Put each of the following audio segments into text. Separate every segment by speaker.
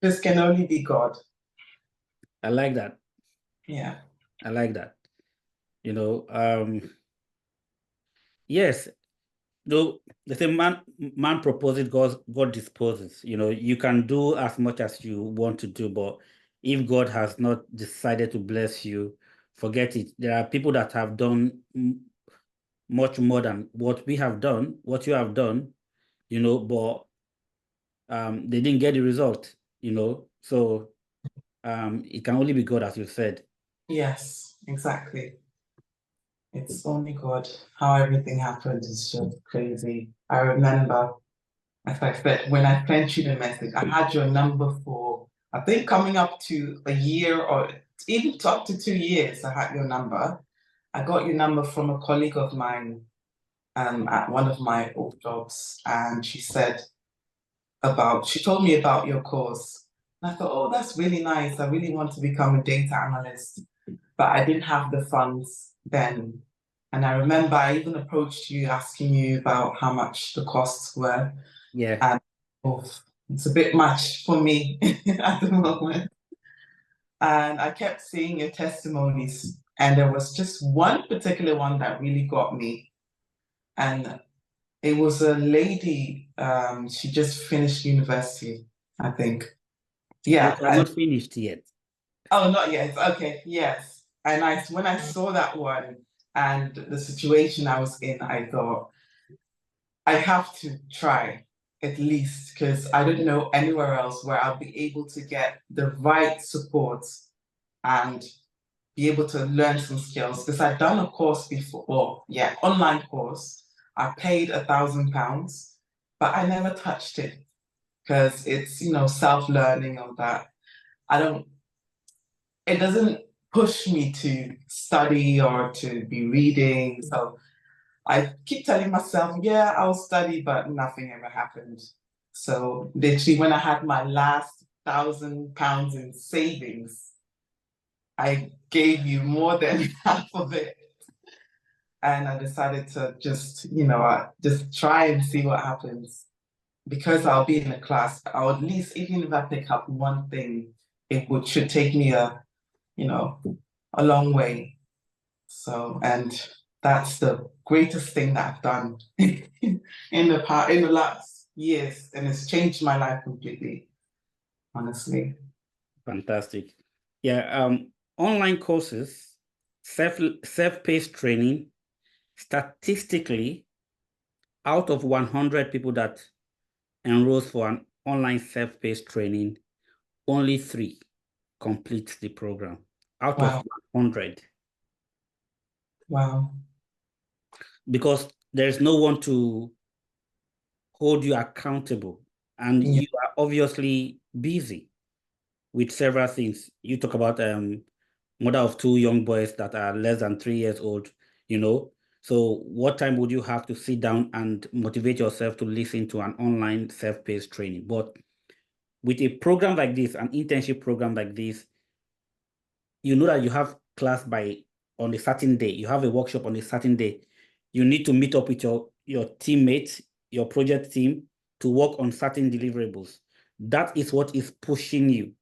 Speaker 1: This can only be God.
Speaker 2: I like that.
Speaker 1: Yeah.
Speaker 2: I like that. Yes, though the same man proposes, God disposes. You can do as much as you want to do, but if God has not decided to bless you, forget it. There are people that have done much more than what we have done, what you have done, but they didn't get the result, So it can only be God, as you said.
Speaker 1: Yes, exactly. It's only God. How everything happened is just crazy. I remember, as I said, when I sent you the message, I had your number for, I think, coming up to a year or even up to 2 years. I had your number. I got your number from a colleague of mine at one of my old jobs, and she told me about your course. And I thought, oh, that's really nice. I really want to become a data analyst, but I didn't have the funds then. And I remember I even approached you asking you about how much the costs were.
Speaker 2: Yeah.
Speaker 1: And oh, it's a bit much for me at the moment. And I kept seeing your testimonies, and there was just one particular one that really got me. And it was a lady, she just finished university, I think. Yeah.
Speaker 2: I'm not finished yet.
Speaker 1: Oh, not yet. Okay, yes. And when I saw that one and the situation I was in, I thought I have to try at least, because I don't know anywhere else where I'll be able to get the right support and be able to learn some skills. Because I've done a course before, well, yeah, online course. I paid £1,000, but I never touched it because it's, self-learning and that. It doesn't push me to study or to be reading. So I keep telling myself, yeah, I'll study, but nothing ever happened. So literally when I had my last £1,000 in savings, I gave you more than half of it. And I decided to just try and see what happens. Because I'll be in a class, I'll at least, even if I pick up one thing, should take me a long way. So, and that's the greatest thing that I've done in the last years, and it's changed my life completely, honestly.
Speaker 2: Fantastic. Yeah, online courses, self-paced training, statistically, out of 100 people that enrolls for an online self-paced training, only 3 complete the program out
Speaker 1: Wow.
Speaker 2: of 100.
Speaker 1: Wow.
Speaker 2: Because there's no one to hold you accountable, and
Speaker 1: Yeah.
Speaker 2: you are obviously busy with several things. You talk about mother of 2 young boys that are less than 3 years old, So what time would you have to sit down and motivate yourself to listen to an online self-paced training? But with a program like this, an internship program like this, you know that you have class on a certain day, you have a workshop on a certain day. You need to meet up with your teammates, your project team, to work on certain deliverables. That is what is pushing you,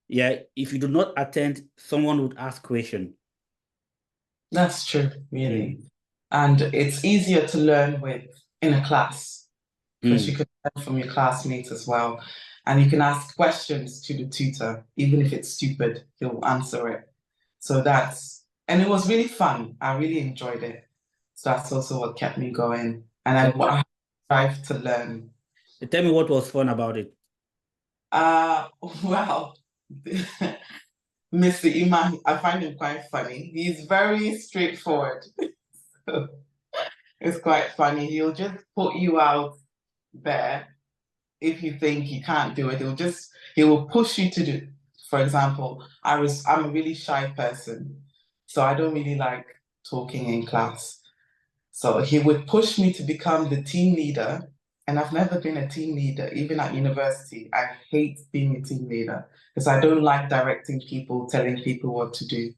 Speaker 2: Yeah, if you do not attend, someone would ask question.
Speaker 1: That's true, really. And it's easier to learn in a class because you can learn from your classmates as well. And you can ask questions to the tutor, even if it's stupid, he'll answer it. So and it was really fun. I really enjoyed it. So that's also what kept me going. And I strive to learn.
Speaker 2: Tell me what was fun about it.
Speaker 1: Well, Mr. Iman, I find him quite funny. He's very straightforward. It's quite funny. He'll just put you out there. If you think you can't do it, he will push you to do. For example, I'm a really shy person, so I don't really like talking in class. So he would push me to become the team leader, and I've never been a team leader, even at university. I hate being a team leader because I don't like directing people, telling people what to do.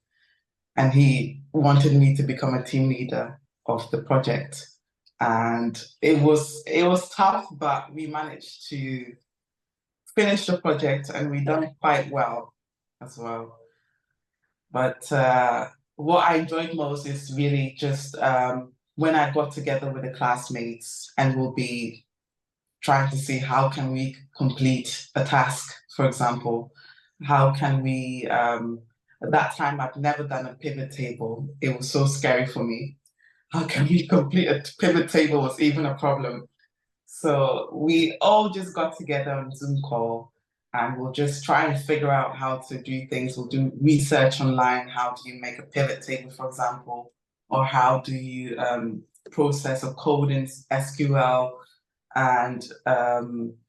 Speaker 1: And he wanted me to become a team leader of the project. And it was tough, but we managed to finish the project and we done quite well as well. But what I enjoyed most is really just when I got together with the classmates and we'll be trying to see how can we complete a task, for example. How can we, at that time I'd never done a pivot table. It was so scary for me. How can we complete a pivot table was even a problem. So we all just got together on Zoom call and we'll just try and figure out how to do things. We'll do research online. How do you make a pivot table, for example? Or how do you process a code in SQL? And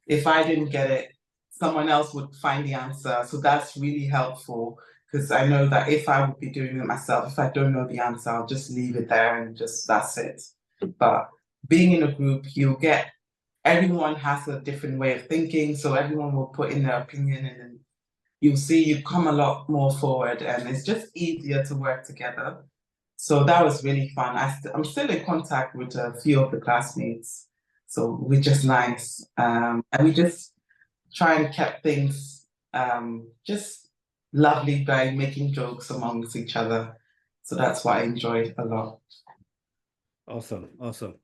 Speaker 1: if I didn't get it, someone else would find the answer. So that's really helpful because I know that if I would be doing it myself, if I don't know the answer, I'll just leave it there and just that's it. But being in a group, you'll get everyone has a different way of thinking, so everyone will put in their opinion and then you'll see you come a lot more forward and it's just easier to work together. So that was really fun. I'm still in contact with a few of the classmates, so which is nice. And we just try and keep things just lovely by making jokes amongst each other. So that's what I enjoyed a lot.
Speaker 2: Awesome, awesome.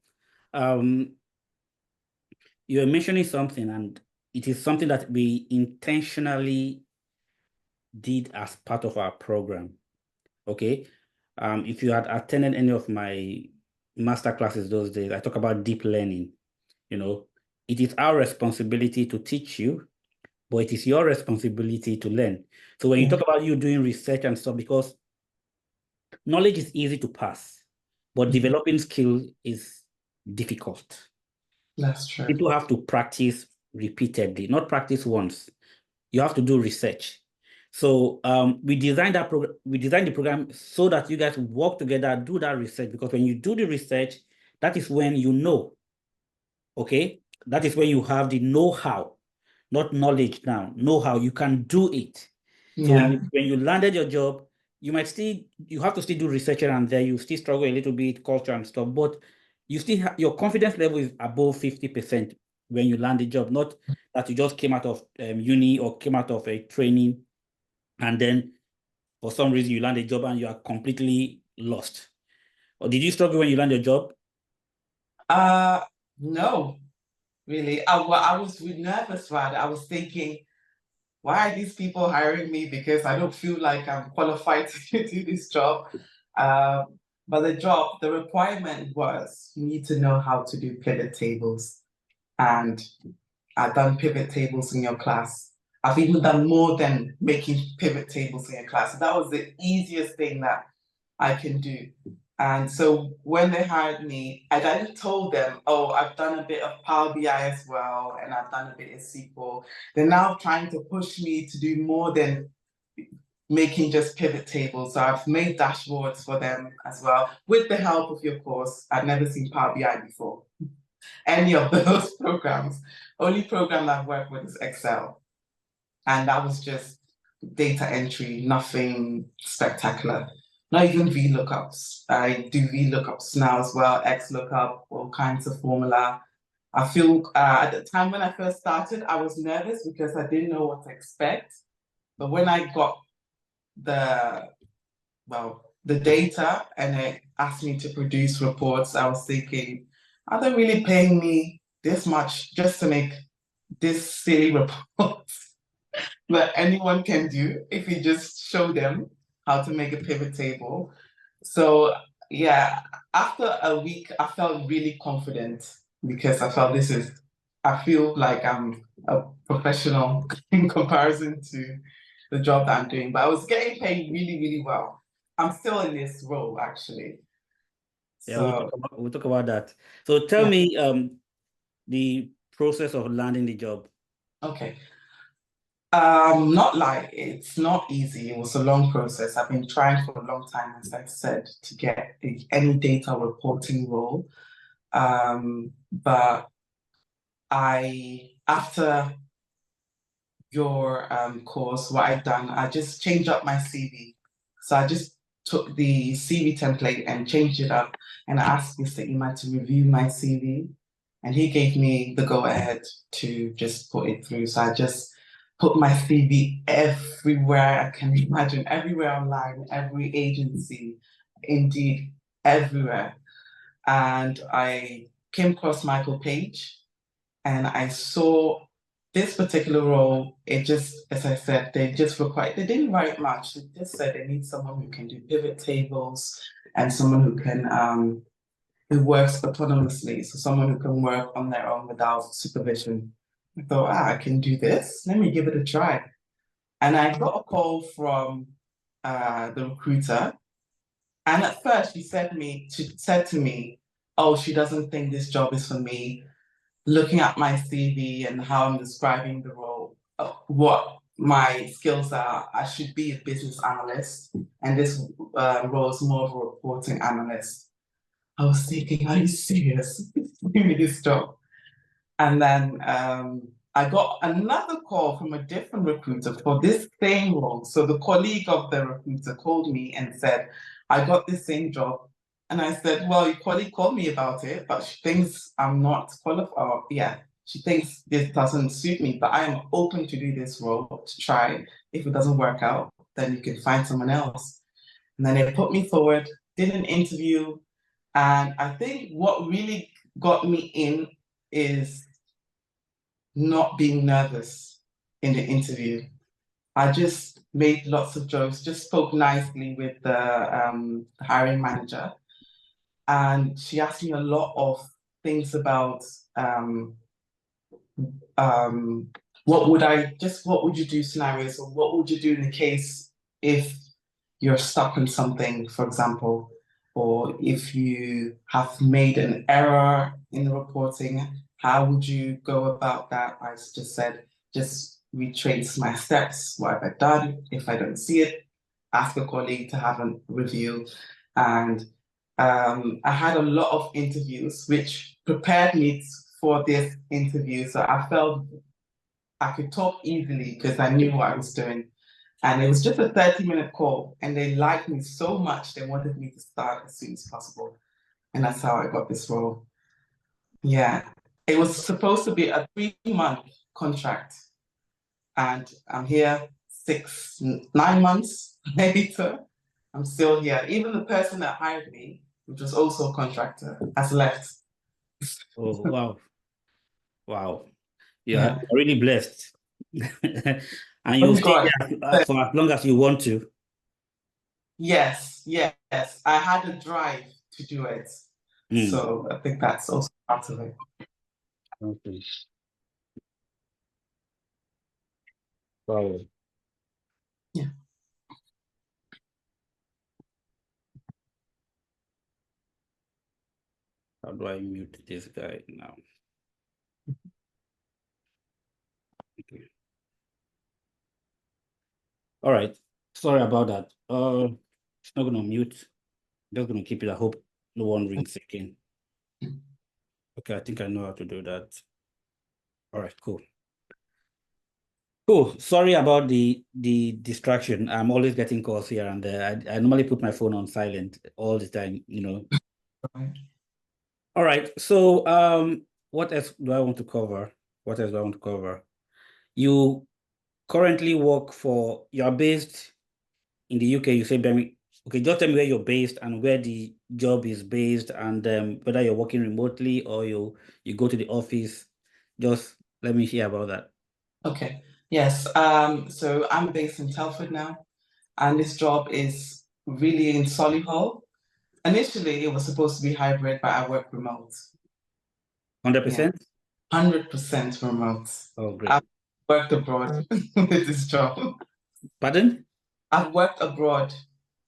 Speaker 2: You're mentioning something, and it is something that we intentionally did as part of our program. Okay. If you had attended any of my master classes those days, I talk about deep learning. It is our responsibility to teach you, but it is your responsibility to learn. So when you talk about you doing research and stuff, because knowledge is easy to pass, but developing skill is difficult.
Speaker 1: That's true.
Speaker 2: People have to practice repeatedly, not practice once. You have to do research. So we designed that program. We designed the program so that you guys work together, do that research. Because when you do the research, that is when you know. Okay, that is when you have the know-how, not knowledge now. Know-how, you can do it. So when you landed your job, you have to still do research and there you still struggle a little bit, culture and stuff, but you still your confidence level is above 50% when you land the job, not that you just came out of uni or came out of a training and then for some reason you land a job and you are completely lost. Or did you struggle when you land your job?
Speaker 1: No, really. I was really nervous about it. I was thinking, why are these people hiring me? Because I don't feel like I'm qualified to do this job. But the requirement was you need to know how to do pivot tables. And I've done pivot tables in your class. I've even done more than making pivot tables in your class. So that was the easiest thing that I can do. And so when they hired me, I then told them, oh, I've done a bit of Power BI as well, and I've done a bit of SQL. They're now trying to push me to do more than making just pivot tables. So I've made dashboards for them as well, with the help of your course. I've never seen Power BI before, any of those programs. Only program I've worked with is Excel. And that was just data entry, nothing spectacular. Not even VLOOKUPs. I do VLOOKUPs now as well, XLOOKUP, all kinds of formula. I feel at the time when I first started, I was nervous because I didn't know what to expect. But when I got the data and it asked me to produce reports, I was thinking, are they really paying me this much just to make this silly report that anyone can do if you just show them how to make a pivot table? So yeah, after a week, I felt really confident because I feel like I'm a professional in comparison to the job that I'm doing, but I was getting paid really, really well. I'm still in this role actually.
Speaker 2: Yeah,
Speaker 1: So
Speaker 2: we'll talk about that. So tell
Speaker 1: yeah,
Speaker 2: me the process of landing the job.
Speaker 1: okay. Not like it's not easy. It was a long process. I've been trying for a long time, as I said, to get any data reporting role. But after your course, what I've done, I just changed up my CV. So I just took the CV template and changed it up and asked Mr. Ima to review my CV. And he gave me the go ahead to just put it through. So I just put my CV everywhere I can imagine, everywhere online, every agency, indeed, everywhere. And I came across Michael Page and I saw this particular role. It just, as I said, they didn't write much. They just said they need someone who can do pivot tables and someone who works autonomously. So someone who can work on their own without supervision. I thought, I can do this. Let me give it a try. And I got a call from the recruiter. And at first she said to me, oh, she doesn't think this job is for me. Looking at my CV and how I'm describing the role, what my skills are, I should be a business analyst. And this role is more of a reporting analyst. I was thinking, are you serious? Give me this job. And then I got another call from a different recruiter for this same role. So the colleague of the recruiter called me and said, I got this same job. And I said, well, your colleague called me about it, but she thinks I'm not qualified. Yeah, she thinks this doesn't suit me, but I am open to do this role to try. If it doesn't work out, then you can find someone else. And then they put me forward, did an interview. And I think what really got me in is not being nervous in the interview. I just made lots of jokes, just spoke nicely with the hiring manager. And she asked me a lot of things about what would you do scenarios, or what would you do in the case if you're stuck on something, for example, or if you have made an error in the reporting, how would you go about that? I just said, just retrace my steps, what have I done? If I don't see it, ask a colleague to have a review. And I had a lot of interviews, which prepared me for this interview. So I felt I could talk easily because I knew what I was doing. And it was just a 30-minute call, and they liked me so much, they wanted me to start as soon as possible. And that's how I got this role. Yeah. It was supposed to be a 3-month contract. And I'm here 9 months later. I'm still here. Even the person that hired me, which was also a contractor, has left.
Speaker 2: Oh, wow. Wow.
Speaker 1: Yeah.
Speaker 2: You're really blessed. And you
Speaker 1: Oh
Speaker 2: stay
Speaker 1: God.
Speaker 2: there for as long as you want to.
Speaker 1: Yes, yes. I had a drive to do it.
Speaker 2: Mm.
Speaker 1: So I think that's also part of it.
Speaker 2: Okay. Wow.
Speaker 1: Yeah.
Speaker 2: How do I mute this guy now? Okay. All right. Sorry about that. It's not gonna mute. Just gonna keep it. I hope no one rings again. Okay, I think I know how to do that. All right, cool. Cool. Sorry about the distraction. I'm always getting calls here and there. I normally put my phone on silent all the time, you know.
Speaker 1: Right.
Speaker 2: All right. So what else do I want to cover? What else do I want to cover? You currently work for, you're based in the UK, you say Birmingham. Okay, just tell me where you're based and where the job is based, and whether you're working remotely or you go to the office. Just let me hear about that.
Speaker 1: Okay. Yes. So I'm based in Telford now, and this job is really in Solihull. Initially, it was supposed to be hybrid, but I work remote.
Speaker 2: 100%?
Speaker 1: 100% remote.
Speaker 2: Oh, great.
Speaker 1: I've worked abroad with this job.
Speaker 2: Pardon?
Speaker 1: I've worked abroad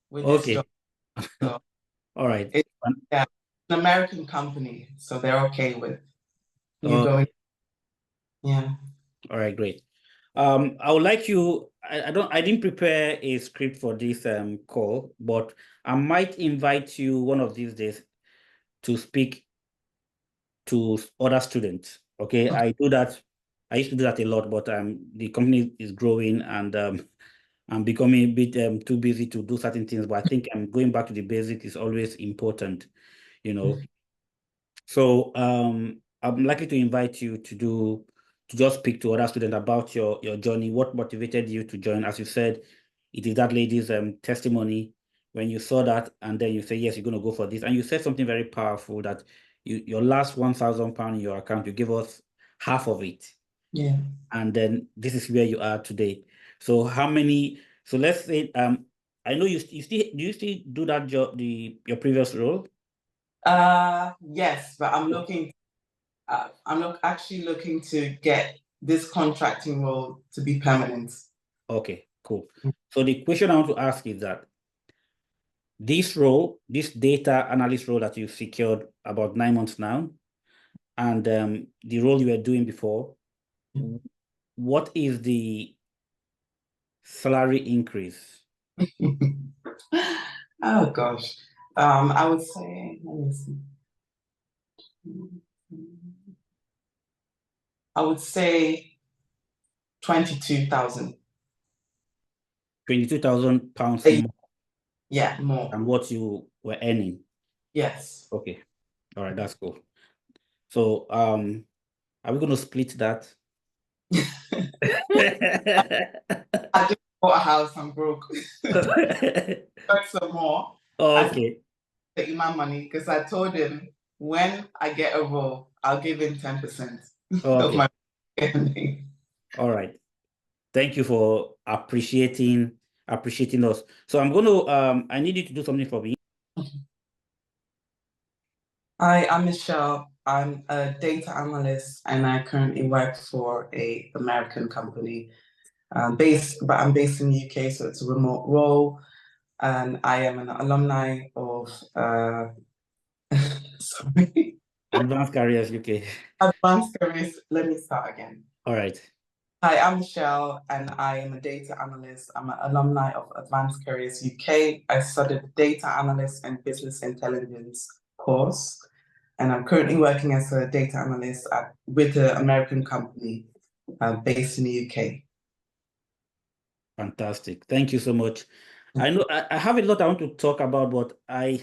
Speaker 1: with this
Speaker 2: Okay.
Speaker 1: job. So
Speaker 2: All right.
Speaker 1: it's an American company, so they're okay with you
Speaker 2: Okay.
Speaker 1: going. Yeah.
Speaker 2: All right, great. I would like you, I didn't prepare a script for this call, but I might invite you one of these days to speak to other students. Okay, I do that. I used to do that a lot, but the company is growing and I'm becoming a bit too busy to do certain things, but I think I'm going back to the basic is always important, you know. So I'm likely to invite you to just speak to other students about your journey, what motivated you to join. As you said, it is that lady's testimony when you saw that, and then you say, yes, you're going to go for this. And you said something very powerful that your last £1,000 in your account, you give us half of it.
Speaker 1: Yeah.
Speaker 2: And then this is where you are today. So so let's say I know you still do that job, your previous role?
Speaker 1: Yes, but I'm actually looking to get this contracting role to be permanent.
Speaker 2: Okay, cool. So the question I want to ask is that this role, this data analyst role that you've secured about 9 months now, and the role you were doing before, what is the salary increase?
Speaker 1: Oh gosh. I would say, let me see. I would say 22,000.
Speaker 2: £22,000 more
Speaker 1: Yeah, more.
Speaker 2: than what you were earning.
Speaker 1: Yes.
Speaker 2: Okay. All right, that's cool. So are we going to split that?
Speaker 1: I just bought a house, I'm broke. Got some more. I
Speaker 2: Okay.
Speaker 1: take my money because I told him when I get a role, I'll give him 10% of
Speaker 2: Okay.
Speaker 1: my earning.
Speaker 2: All right. Thank you for appreciating us. So I'm going to I need you to do something for me.
Speaker 1: Hi, I'm Michelle. I'm a data analyst and I currently work for a American company. But I'm based in the UK, so it's a remote role. And I am an alumni of sorry.
Speaker 2: Advanced Careers UK.
Speaker 1: Advanced Careers. Let me start again.
Speaker 2: All right.
Speaker 1: Hi, I'm Michelle, and I am a data analyst. I'm an alumni of Advanced Careers UK. I studied data analyst and business intelligence course, and I'm currently working as a data analyst with an American company based in the UK.
Speaker 2: Fantastic. Thank you so much. I know I have a lot I want to talk about, but I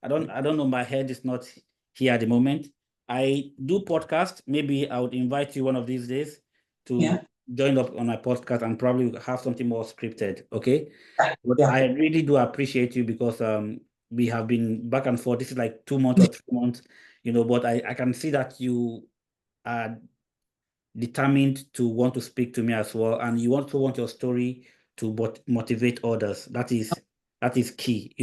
Speaker 2: don't know, my head is not here at the moment. I do podcast. Maybe I would invite you one of these days to join up on my podcast and probably have something more scripted. Okay. But
Speaker 1: Yeah.
Speaker 2: I really do appreciate you because we have been back and forth. This is like 2 months or 3 months, but I can see that you are determined to want to speak to me as well, and you also want your story to motivate others. That is key.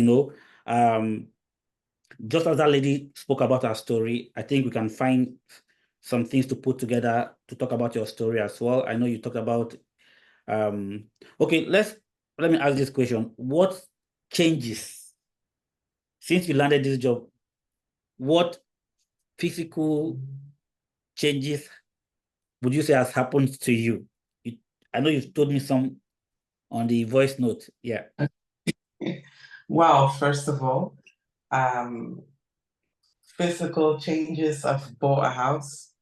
Speaker 2: Just as that lady spoke about her story, I think we can find some things to put together to talk about your story as well. I know you talked about okay, let me ask this question. What changes since you landed this job? What physical changes would you say has happened to you? I know you've told me some on the voice note. Yeah.
Speaker 1: Well, first of all, physical changes. I've bought a house,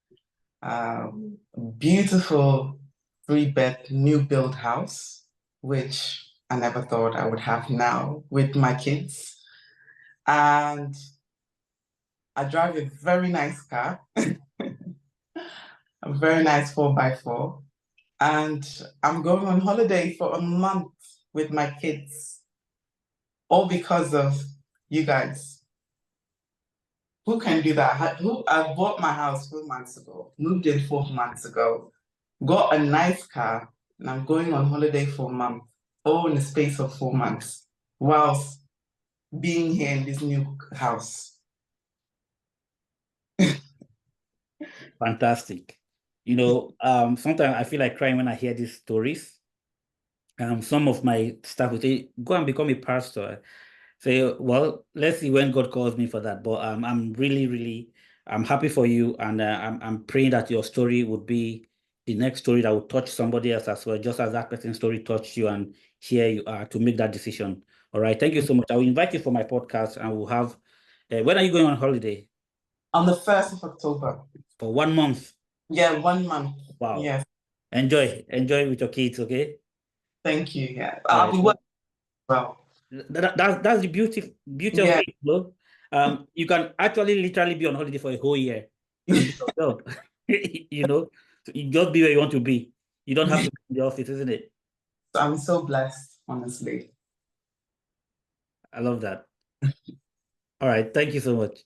Speaker 1: beautiful 3-bed new build house, which I never thought I would have now with my kids. And I drive a very nice car, a very nice 4x4. And I'm going on holiday for a month with my kids, all because of you guys. Who can do that? I bought my house 4 months ago, moved in 4 months ago, got a nice car, and I'm going on holiday for a month, all in the space of 4 months, whilst being here in this new house.
Speaker 2: Fantastic. Sometimes I feel like crying when I hear these stories. Some of my staff will say, go and become a pastor. Say, well, let's see when God calls me for that. But I'm really, really, I'm happy for you, and I'm praying that your story would be the next story that will touch somebody else as well, just as that person's story touched you, and here you are to make that decision. All right, thank you so much. I will invite you for my podcast, and we'll have. When are you going on holiday?
Speaker 1: On the 1st of October.
Speaker 2: For 1 month.
Speaker 1: Yeah, 1 month.
Speaker 2: Wow.
Speaker 1: Yes.
Speaker 2: Enjoy with your kids, okay?
Speaker 1: Thank you. Yeah,
Speaker 2: All
Speaker 1: I'll
Speaker 2: right.
Speaker 1: be working well.
Speaker 2: That's the beauty of
Speaker 1: Yeah.
Speaker 2: it, you know. You can actually literally be on holiday for a whole year and be yourself. You know, so you just be where you want to be. You don't have to be in the office, isn't it?
Speaker 1: I'm so blessed, honestly.
Speaker 2: I love that. All right. Thank you so much.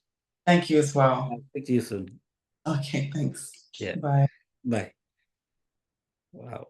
Speaker 1: Thank you as well.
Speaker 2: I'll speak to you soon.
Speaker 1: Okay, thanks.
Speaker 2: Yeah.
Speaker 1: Bye.
Speaker 2: Bye. Wow.